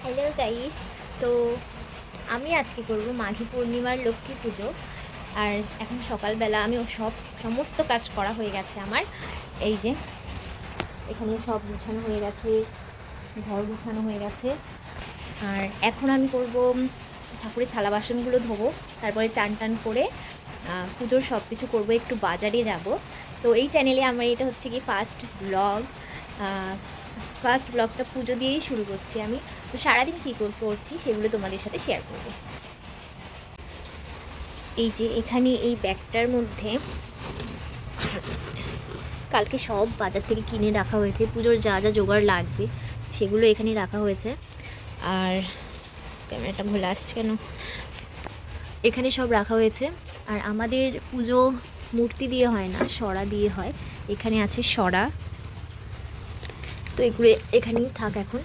Hello guys. তো আমি আজকে করব মাঘী পূর্ণিমার লক্ষ্মী পুজো। আর এখন সকালবেলা আমি সমস্ত কাজ করা হয়ে গেছে আমার। এই যে এখানে সব গুছানো হয়ে গেছে, ঘর গুছানো হয়ে গেছে। আর এখন আমি করব ঠাকুরের থালা বাসনগুলো ধোবো, তারপরে চান টান করে পুজোর সব কিছু করবো, একটু বাজারে যাব। তো এই চ্যানেলে আমার এটা হচ্ছে কি ফার্স্ট ব্লগটা পুজো দিয়েই শুরু করছি আমি। তো সারাদিন কী করছি সেগুলো তোমাদের সাথে শেয়ার করব। এই যে এখানে এই ব্যাগটার মধ্যে কালকে সব বাজার থেকে কিনে রাখা হয়েছে, পুজোর যা যা জোগাড় লাগবে সেগুলো এখানে রাখা হয়েছে। আর ক্যামেরাটা ভুলে আসছে কেন, এখানে সব রাখা হয়েছে। আর আমাদের পুজো মূর্তি দিয়ে হয় না, সরা দিয়ে হয়। এখানে আছে সরা, তো এগুলো এখানেই থাক এখন।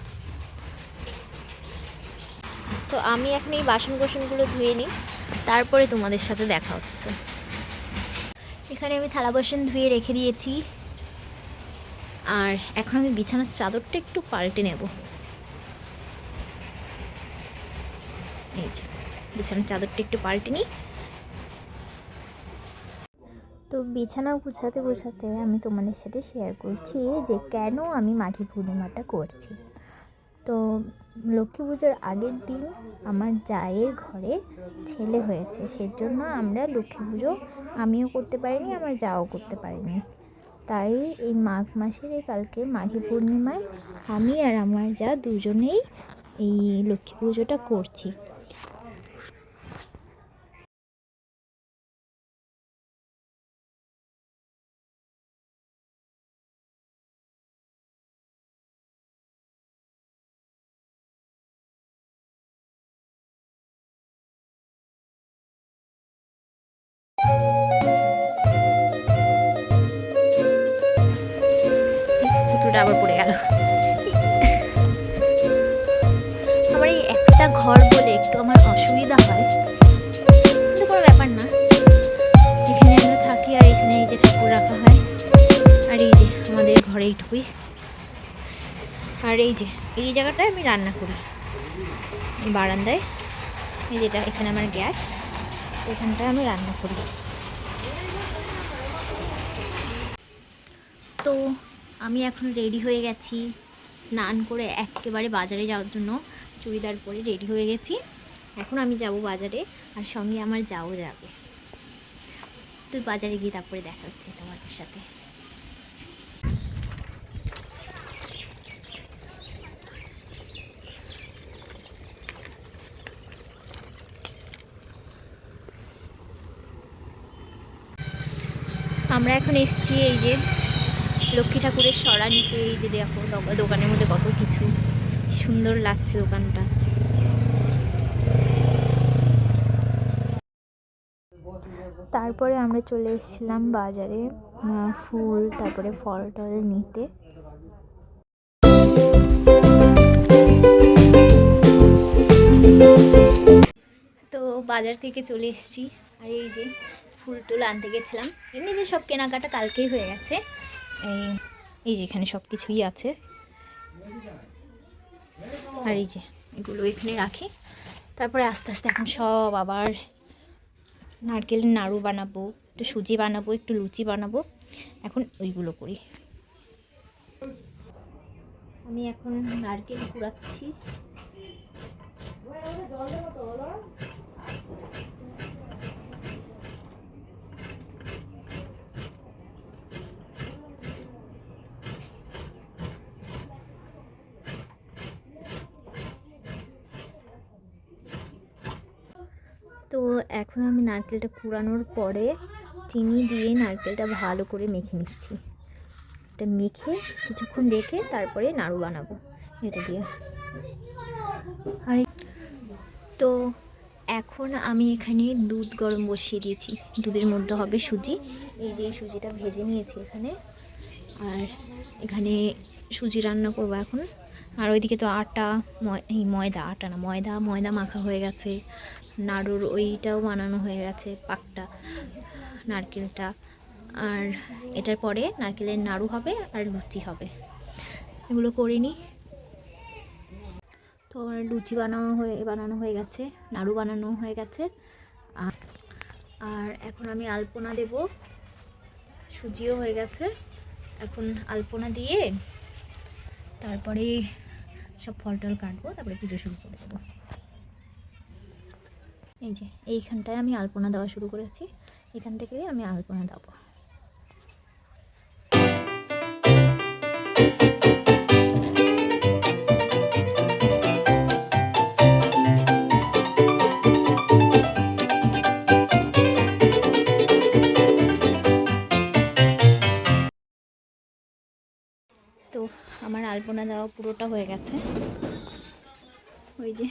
তো আমি এখন এই বাসনগুলো ধুয়ে নিই, তারপরে তোমাদের সাথে দেখা হচ্ছে। এখানে আমি থালা বাসন ধুয়ে রেখে দিয়েছি। আর এখন আমি বিছানার চাদরটা একটু পাল্টে নেব। এই যে বিছানার চাদরটা একটু পাল্টে নিই। তো বিছানা গুছাতে গুছাতে আমি তোমাদের সাথে শেয়ার করছি যে কেন আমি মাঘী পূর্ণিমাটা করছি। তো লক্ষ্মী পুজোর আগের দিন আমার জায়ের ঘরে ছেলে হয়েছে, সেজন্য আমরা লক্ষ্মী পুজো আমিও করতে পারিনি, আমার যাও করতে পারিনি। তাই এই মাঘ মাসের এই কালকে মাঘী পূর্ণিমায় আমি আর আমার যা দুজনেই এই লক্ষ্মী পুজোটা করছি। পুতুলটা আবার পড়ে গেল। আমার এই একটা ঘর বলে একটু আমার অসুবিধা হয়, কিন্তু কোনো ব্যাপার না। এখানে আমরা থাকি আর এখানে এই যে ঠাকুর রাখা হয়। আর এই যে আমাদের ঘরে এইটুকুই। আর এই যে এই জায়গাটায় আমি রান্না করি, এই বারান্দায়। এই যেটা এখানে আমার গ্যাস, এখানটায় আমি রান্না করি। তো আমি এখন রেডি হয়ে গেছি, স্নান করে একেবারে বাজারে যাওয়ার জন্য চুড়িদার পরে রেডি হয়ে গেছি। এখন আমি যাব বাজারে, আর সঙ্গে আমার যাও যাবে। তো বাজারে গিয়ে তারপরে দেখা হচ্ছে তোমাদের সাথে। আমরা এখন এসেছি এই যে লক্ষ্মী ঠাকুরের সরা নিতে। এই যে দেখো দোকানের মধ্যে কত কিছু, সুন্দর লাগছে দোকানটা। তারপরে আমরা চলে এসেছিলাম বাজারে ফুল, তারপরে ফল টল নিতে। তো বাজার থেকে চলে এসেছি, আর এই যে ফুল টুল আনতে গেছিলাম। এমনিতে সব কেনাকাটা কালকেই হয়ে গেছে। এই যে এখানে সব কিছুই আছে। আর এই যে এগুলো এখানে রাখি, তারপরে আস্তে আস্তে এখন সব আবার নারকেলের নাড়ু বানাবো, একটু সুজি বানাবো, একটু লুচি বানাবো। এখন ওইগুলো করি। আমি এখন নারকেল কুড়াচ্ছি। তো এখন আমি নারকেলটা কুড়ানোর পরে চিনি দিয়ে নারকেলটা ভালো করে মেখে নিচ্ছি। এটা মেখে কিছুক্ষণ রেখে তারপরে নাড়ু বানাবো এটা দিয়ে। আর তো এখন আমি এখানে দুধ গরম বসিয়ে দিয়েছি, দুধের মধ্যে হবে সুজি। এই যে সুজিটা ভেজে নিয়েছি এখানে, আর এখানে সুজি রান্না করবো এখন। আর ওইদিকে তো ময়দা মাখা হয়ে গেছে, নাড়ুর ওইটাও বানানো হয়ে গেছে, পাকটা নারকেলটা। আর এটার পরে নারকেলের নাড়ু হবে আর লুচি হবে, এগুলো করে নিই। তো আমার লুচি বানানো হয়ে গেছে, নাড়ু বানানো হয়ে গেছে। আর এখন আমি আলপনা দেব, সুজিও হয়ে গেছে। এখন আলপনা দিয়ে তারপরে সব ফল টল কাটবো, তারপরে পুজো শুরু করে দেবো। এই যে এইখানটায় আমি আলপনা দেওয়া শুরু করেছি, এখান থেকে আমি আলপনা দেবো। তো আমার আলপনা দেওয়া পুরোটা হয়ে গেছে। ওই যে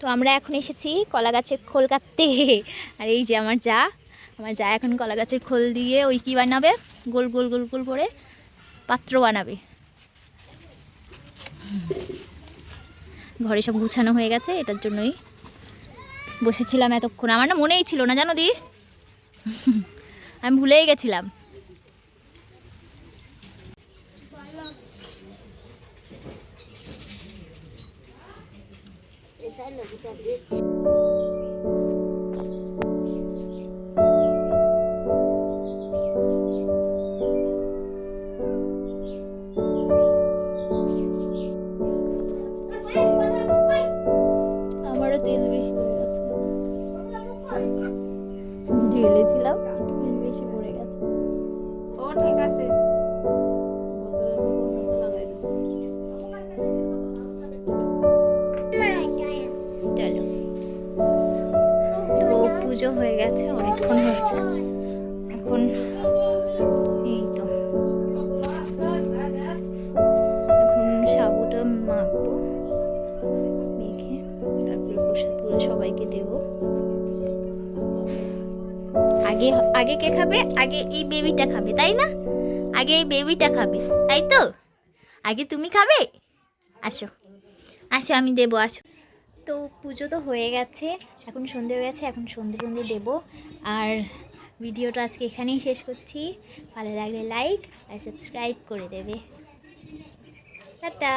তো আমরা এখন এসেছি কলা গাছের খোল কাটতে। আর এই যে আমার যা এখন কলা গাছের খোল দিয়ে ওই কী বানাবে, গোল গোল গোল গোল করে পাত্র বানাবে। ঘরে সব গুছানো হয়ে গেছে, এটার জন্যই বসেছিলাম এতক্ষণ। আমার না মনেই ছিল না জানো দি, আমি ভুলেই গেছিলাম। আমারও তেল বেশি পড়ে গেছে, ঢেলেছিলাম তেল বেশি পড়ে গেছে। ও ঠিক আছে। চলো, তো পুজো হয়ে গেছে, অনেকক্ষণ হয়েছে। এখন এই তো এখন সাবুটা মাখবো, মেখে তারপরে প্রসাদগুলো সবাইকে দেব। আগে আগে কে খাবে? আগে এই বেবিটা খাবে, তাই না? আগে এই বেবিটা খাবে, তাই তো? আগে তুমি খাবে? আসো আসো, আমি দেবো, আসো। তো পুজো তো হয়ে গেছে, এখন সন্ধে হয়ে গেছে, এখন সন্ধে দেবো। আর ভিডিওটা আজকে এখানেই শেষ করছি। ভালো লাগলে লাইক আর সাবস্ক্রাইব করে দেবে। টাটা।